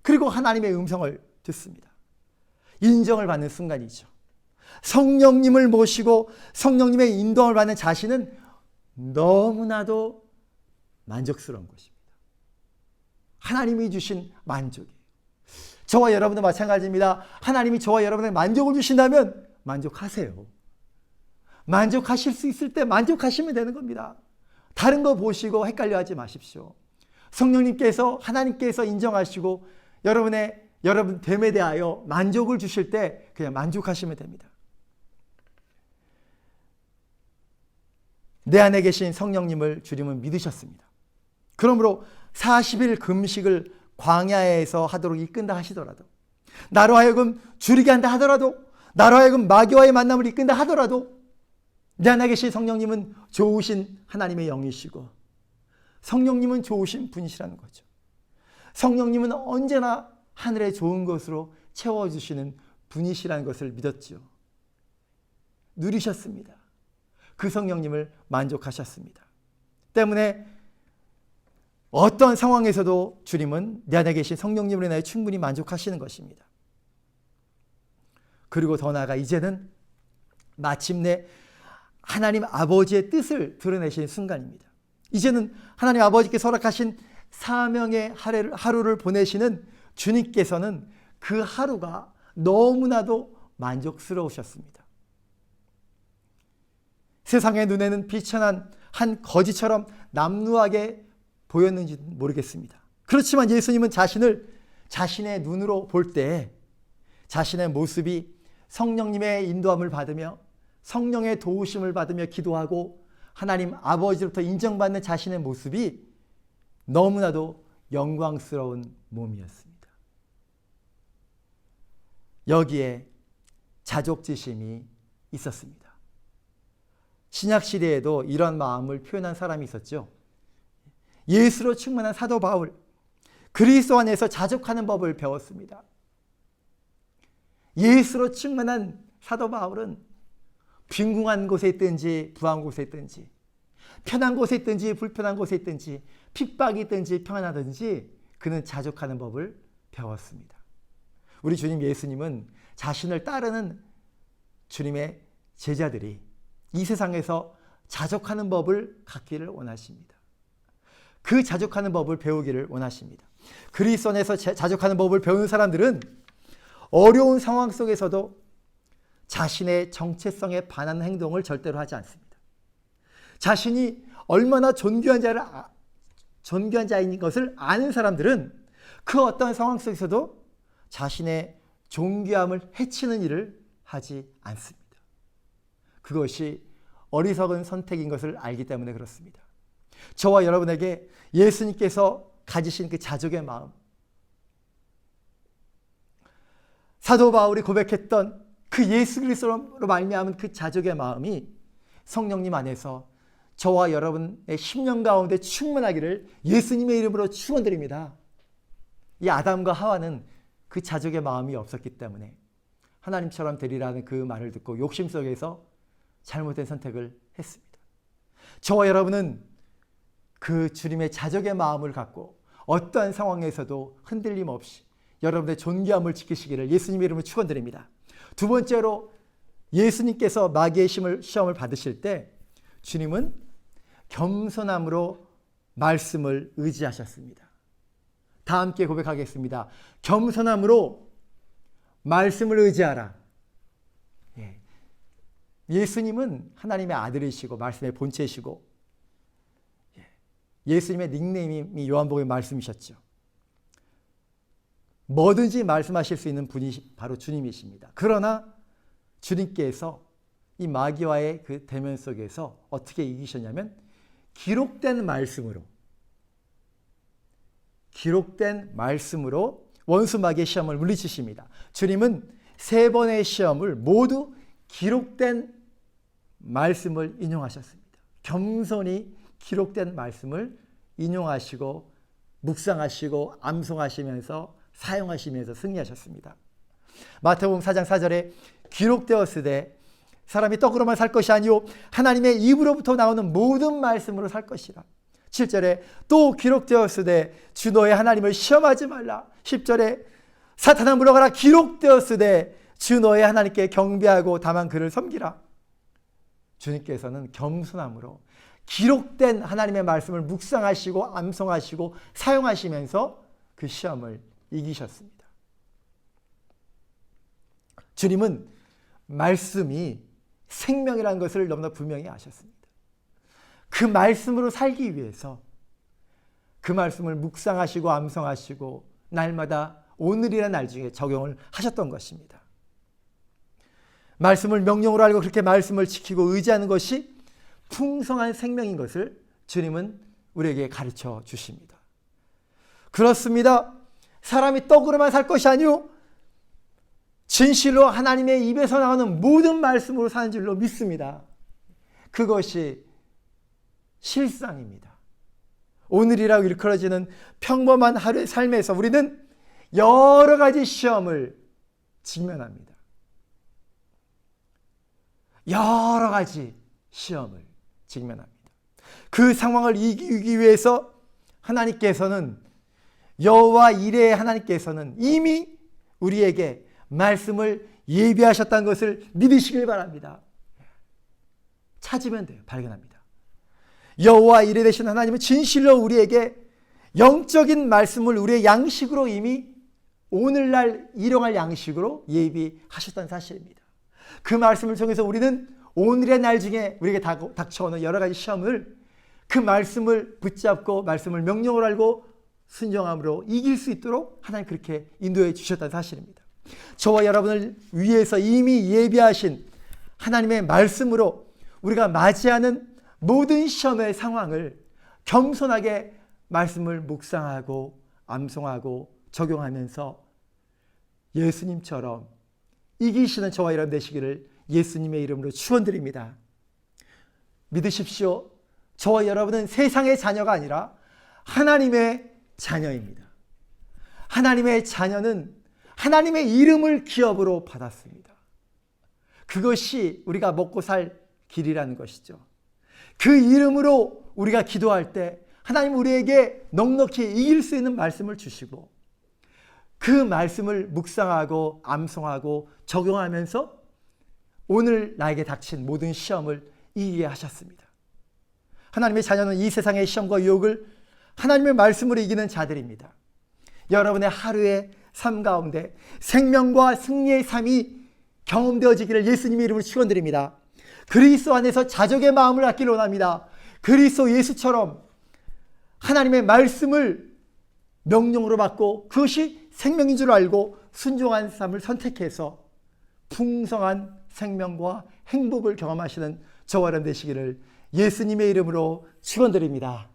Speaker 1: 그리고 하나님의 음성을 듣습니다. 인정을 받는 순간이죠. 성령님을 모시고 성령님의 인도함을 받는 자신은 너무나도 만족스러운 것입니다. 하나님이 주신 만족이에요. 저와 여러분도 마찬가지입니다. 하나님이 저와 여러분에게 만족을 주신다면 만족하세요. 만족하실 수 있을 때 만족하시면 되는 겁니다. 다른 거 보시고 헷갈려하지 마십시오. 성령님께서 하나님께서 인정하시고 여러분 됨에 대하여 만족을 주실 때 그냥 만족하시면 됩니다. 내 안에 계신 성령님을 주님은 믿으셨습니다. 그러므로 40일 금식을 광야에서 하도록 이끈다 하시더라도, 나로 하여금 줄이게 한다 하더라도, 나로 하여금 마귀와의 만남을 이끈다 하더라도 내 안에 계신 성령님은 좋으신 하나님의 영이시고 성령님은 좋으신 분이시라는 거죠. 성령님은 언제나 하늘의 좋은 것으로 채워주시는 분이시라는 것을 믿었죠. 누리셨습니다. 그 성령님을 만족하셨습니다. 때문에 어떤 상황에서도 주님은 내 안에 계신 성령님으로 인하여 충분히 만족하시는 것입니다. 그리고 더 나아가 이제는 마침내 하나님 아버지의 뜻을 드러내시는 순간입니다. 이제는 하나님 아버지께서 허락하신 사명의 하루를 보내시는 주님께서는 그 하루가 너무나도 만족스러우셨습니다. 세상의 눈에는 비천한 한 거지처럼 남루하게 보였는지 모르겠습니다. 그렇지만 예수님은 자신의 눈으로 볼 때 자신의 모습이 성령님의 인도함을 받으며 성령의 도우심을 받으며 기도하고 하나님 아버지로부터 인정받는 자신의 모습이 너무나도 영광스러운 몸이었습니다. 여기에 자족지심이 있었습니다. 신약시대에도 이런 마음을 표현한 사람이 있었죠. 예수로 충만한 사도 바울, 그리스도 안에서 자족하는 법을 배웠습니다. 예수로 충만한 사도 바울은 빈궁한 곳에 있든지 부한 곳에 있든지 편한 곳에 있든지 불편한 곳에 있든지 핍박이 있든지 평안하든지 그는 자족하는 법을 배웠습니다. 우리 주님 예수님은 자신을 따르는 주님의 제자들이 이 세상에서 자족하는 법을 갖기를 원하십니다. 그 자족하는 법을 배우기를 원하십니다. 그리스도 안에서 자족하는 법을 배우는 사람들은 어려운 상황 속에서도 자신의 정체성에 반하는 행동을 절대로 하지 않습니다. 자신이 얼마나 존귀한 자인 것을 아는 사람들은 그 어떤 상황 속에서도 자신의 존귀함을 해치는 일을 하지 않습니다. 그것이 어리석은 선택인 것을 알기 때문에 그렇습니다. 저와 여러분에게 예수님께서 가지신 그 자족의 마음, 사도 바울이 고백했던 그 예수 그리스도로 말미암은 그 자족의 마음이 성령님 안에서 저와 여러분의 심령 가운데 충만하기를 예수님의 이름으로 축원드립니다. 이 아담과 하와는 그 자족의 마음이 없었기 때문에 하나님처럼 되리라는 그 말을 듣고 욕심 속에서 잘못된 선택을 했습니다. 저와 여러분은 그 주님의 자족의 마음을 갖고 어떠한 상황에서도 흔들림 없이 여러분의 존귀함을 지키시기를 예수님의 이름으로 축원드립니다. 두 번째로 예수님께서 마귀의 시험을 받으실 때 주님은 겸손함으로 말씀을 의지하셨습니다. 다 함께 고백하겠습니다. 겸손함으로 말씀을 의지하라. 예수님은 하나님의 아들이시고 말씀의 본체이시고 예수님의 닉네임이 요한복음의 말씀이셨죠. 뭐든지 말씀하실 수 있는 분이 바로 주님이십니다. 그러나 주님께서 이 마귀와의 그 대면 속에서 어떻게 이기셨냐면 기록된 말씀으로 원수 마귀의 시험을 물리치십니다. 주님은 3번의 시험을 모두 기록된 말씀을 인용하셨습니다. 겸손히 기록된 말씀을 인용하시고 묵상하시고 암송하시면서 사용하시면서 승리하셨습니다. 마태복음 4장 4절에 기록되었으되 사람이 떡으로만 살 것이 아니요 하나님의 입으로부터 나오는 모든 말씀으로 살 것이라. 7절에 또 기록되었으되 주 너의 하나님을 시험하지 말라. 10절에 사탄아 물러가라. 기록되었으되 주 너의 하나님께 경배하고 다만 그를 섬기라. 주님께서는 겸손함으로 기록된 하나님의 말씀을 묵상하시고 암송하시고 사용하시면서 그 시험을 이기셨습니다. 주님은 말씀이 생명이라는 것을 너무나 분명히 아셨습니다. 그 말씀으로 살기 위해서 그 말씀을 묵상하시고 암송하시고 날마다 오늘이라는 날 중에 적용을 하셨던 것입니다. 말씀을 명령으로 알고 그렇게 말씀을 지키고 의지하는 것이 풍성한 생명인 것을 주님은 우리에게 가르쳐 주십니다. 그렇습니다. 사람이 떡으로만 살 것이 아니요 진실로 하나님의 입에서 나오는 모든 말씀으로 사는 줄로 믿습니다. 그것이 실상입니다. 오늘이라고 일컬어지는 평범한 하루의 삶에서 우리는 여러 가지 시험을 직면합니다. 여러 가지 시험을 직면합니다. 그 상황을 이기기 위해서 하나님께서는 여호와 이레의 하나님께서는 이미 우리에게 말씀을 예비하셨다는 것을 믿으시길 바랍니다. 찾으면 돼요. 발견합니다. 여호와 이레 되신 하나님은 진실로 우리에게 영적인 말씀을 우리의 양식으로 이미 오늘날 일용할 양식으로 예비하셨다는 사실입니다. 그 말씀을 통해서 우리는 오늘의 날 중에 우리에게 닥쳐오는 여러 가지 시험을 그 말씀을 붙잡고 말씀을 명령으로 알고 순종함으로 이길 수 있도록 하나님 그렇게 인도해 주셨다는 사실입니다. 저와 여러분을 위해서 이미 예비하신 하나님의 말씀으로 우리가 맞이하는 모든 시험의 상황을 겸손하게 말씀을 묵상하고 암송하고 적용하면서 예수님처럼 이기시는 저와 여러분 되시기를 예수님의 이름으로 축원드립니다. 믿으십시오. 저와 여러분은 세상의 자녀가 아니라 하나님의 자녀입니다. 하나님의 자녀는 하나님의 이름을 기업으로 받았습니다. 그것이 우리가 먹고 살 길이라는 것이죠. 그 이름으로 우리가 기도할 때 하나님 우리에게 넉넉히 이길 수 있는 말씀을 주시고 그 말씀을 묵상하고 암송하고 적용하면서 오늘 나에게 닥친 모든 시험을 이기게 하셨습니다. 하나님의 자녀는 이 세상의 시험과 유혹을 하나님의 말씀으로 이기는 자들입니다. 여러분의 하루의 삶 가운데 생명과 승리의 삶이 경험되어지기를 예수님의 이름으로 축원드립니다. 그리스도 안에서 자족의 마음을 갖기를 원합니다. 그리스도 예수처럼 하나님의 말씀을 명령으로 받고 그것이 생명인 줄 알고 순종한 삶을 선택해서 풍성한 생명과 행복을 경험하시는 저와 여러분 되시기를 예수님의 이름으로 축원드립니다.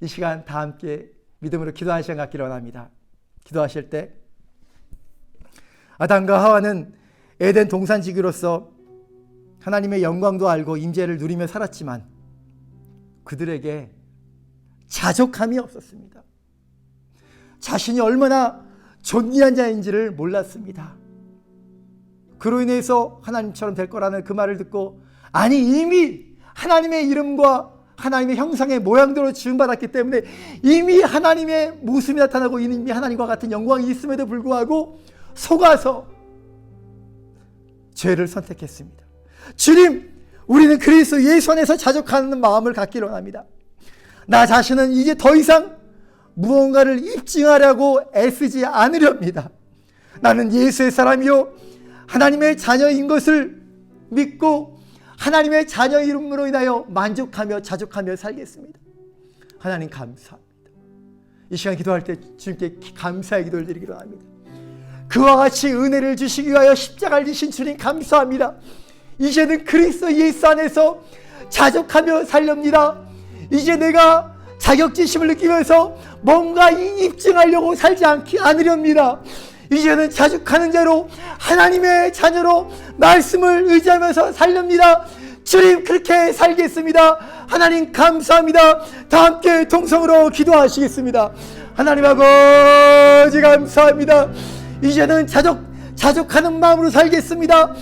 Speaker 1: 이 시간 다 함께 믿음으로 기도하는 시간 갖기를 원합니다. 기도하실 때 아담과 하와는 에덴 동산지기로서 하나님의 영광도 알고 임재를 누리며 살았지만 그들에게 자족함이 없었습니다. 자신이 얼마나 존귀한 자인지를 몰랐습니다. 그로 인해서 하나님처럼 될 거라는 그 말을 듣고 아니 이미 하나님의 이름과 하나님의 형상의 모양대로 지음받았기 때문에 이미 하나님의 모습이 나타나고 이미 하나님과 같은 영광이 있음에도 불구하고 속아서 죄를 선택했습니다. 주님, 우리는 그리스도 예수 안에서 자족하는 마음을 갖기를 원합니다. 나 자신은 이제 더 이상 무언가를 입증하려고 애쓰지 않으렵니다. 나는 예수의 사람이요 하나님의 자녀인 것을 믿고 하나님의 자녀 이름으로 인하여 만족하며 자족하며 살겠습니다. 하나님 감사합니다. 이 시간 기도할 때 주님께 감사의 기도를 드리기로 합니다. 그와 같이 은혜를 주시기 위하여 십자가를 지신 주님 감사합니다. 이제는 그리스도 예수 안에서 자족하며 살렵니다. 이제 내가 자격지심을 느끼면서 뭔가 입증하려고 살지 않으렵니다. 이제는 자족하는 자로 하나님의 자녀로 말씀을 의지하면서 살렵니다. 주님 그렇게 살겠습니다. 하나님 감사합니다. 다 함께 동성으로 기도하시겠습니다. 하나님 아버지 감사합니다. 이제는 자족하는 마음으로 살겠습니다.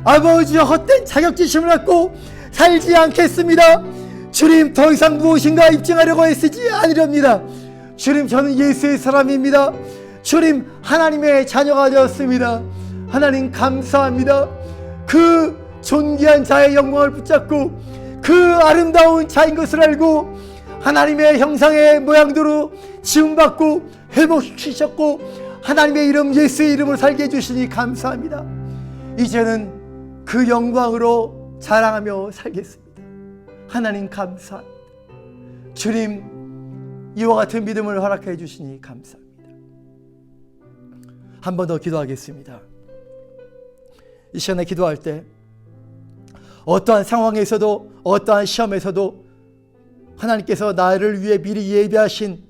Speaker 1: 아버지와 헛된 자격지심을 갖고 살지 않겠습니다. 주님 더 이상 무엇인가 입증하려고 애쓰지 않으렵니다. 주님 저는 예수의 사람입니다. 주님 하나님의 자녀가 되었습니다. 하나님 감사합니다. 그 존귀한 자의 영광을 붙잡고 그 아름다운 자인 것을 알고 하나님의 형상의 모양대로 지음받고 회복시키셨고 하나님의 이름 예수의 이름으로 살게 해주시니 감사합니다. 이제는 그 영광으로 자랑하며 살겠습니다. 하나님 감사합니다. 주님 이와 같은 믿음을 허락해 주시니 감사합니다. 한 번 더 기도하겠습니다. 이 시간에 기도할 때 어떠한 상황에서도 어떠한 시험에서도 하나님께서 나를 위해 미리 예비하신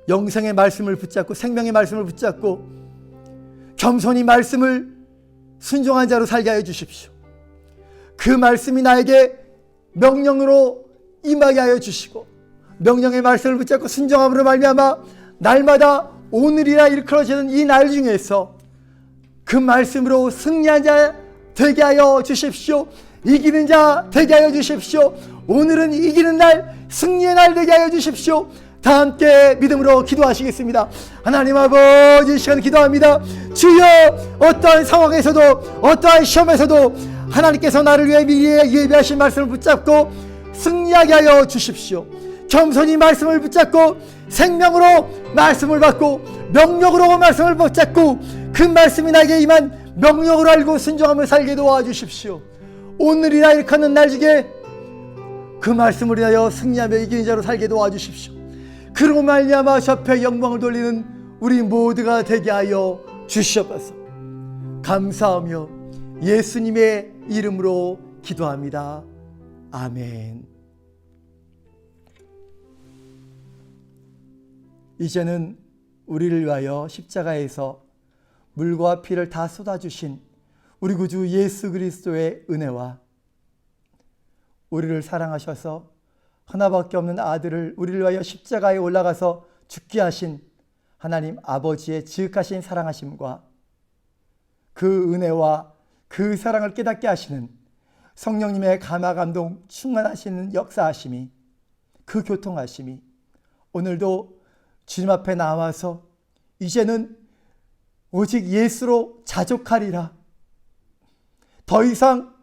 Speaker 1: 영생의 말씀을 붙잡고 생명의 말씀을 붙잡고 겸손히 말씀을 순종한 자로 살게 하여 주십시오. 그 말씀이 나에게 명령으로 임하게 하여 주시고 명령의 말씀을 붙잡고 순종함으로 말미암아 날마다 오늘이라 일컬어지는 이 날 중에서 그 말씀으로 승리한 자 되게 하여 주십시오. 이기는 자 되게 하여 주십시오. 오늘은 이기는 날, 승리의 날 되게 하여 주십시오. 다 함께 믿음으로 기도하시겠습니다. 하나님 아버지, 이 시간 기도합니다. 주여, 어떠한 상황에서도 어떠한 시험에서도 하나님께서 나를 위해 미리 예비하신 말씀을 붙잡고 승리하게 하여 주십시오. 겸손히 말씀을 붙잡고 생명으로 말씀을 받고 명령으로 말씀을 붙잡고 그 말씀이 나에게 임한 명령으로 알고 순종하며 살게 도와주십시오. 오늘이라 일컫는 날 중에 그 말씀을 인하여 승리하며 이기는 자로 살게 도와주십시오. 그러고 말미암아 저편 영광을 돌리는 우리 모두가 되게 하여 주시옵소서. 감사하며 예수님의 이름으로 기도합니다. 아멘. 이제는 우리를 위하여 십자가에서 물과 피를 다 쏟아주신 우리 구주 예수 그리스도의 은혜와 우리를 사랑하셔서 하나밖에 없는 아들을 우리를 위하여 십자가에 올라가서 죽게 하신 하나님 아버지의 지극하신 사랑하심과 그 은혜와 그 사랑을 깨닫게 하시는 성령님의 감화감동 충만하시는 역사하심이, 그 교통하심이 오늘도 주님 앞에 나와서 이제는 오직 예수로 자족하리라, 더 이상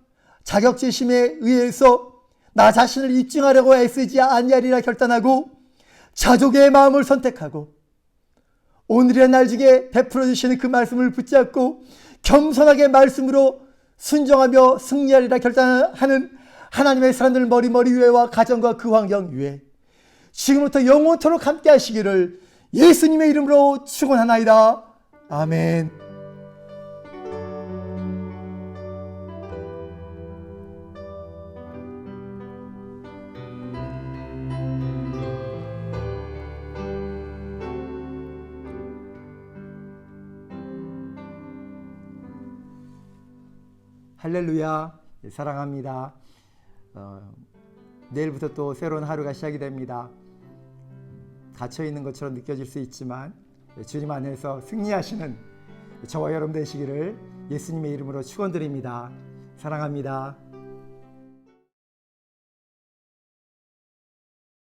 Speaker 1: 자격지심에 의해서 나 자신을 입증하려고 애쓰지 아니하리라 결단하고 자족의 마음을 선택하고 오늘의 날 중에 베풀어 주시는 그 말씀을 붙잡고 겸손하게 말씀으로 순종하며 승리하리라 결단하는 하나님의 사람들 머리 위에와 가정과 그 환경 위에 지금부터 영원토록 함께 하시기를 예수님의 이름으로 축원하나이다. 아멘. 할렐루야, 사랑합니다. 내일부터 또 새로운 하루가 시작이 됩니다. 갇혀있는 것처럼 느껴질 수 있지만 주님 안에서 승리하시는 저와 여러분 되시기를 예수님의 이름으로 축원드립니다. 사랑합니다.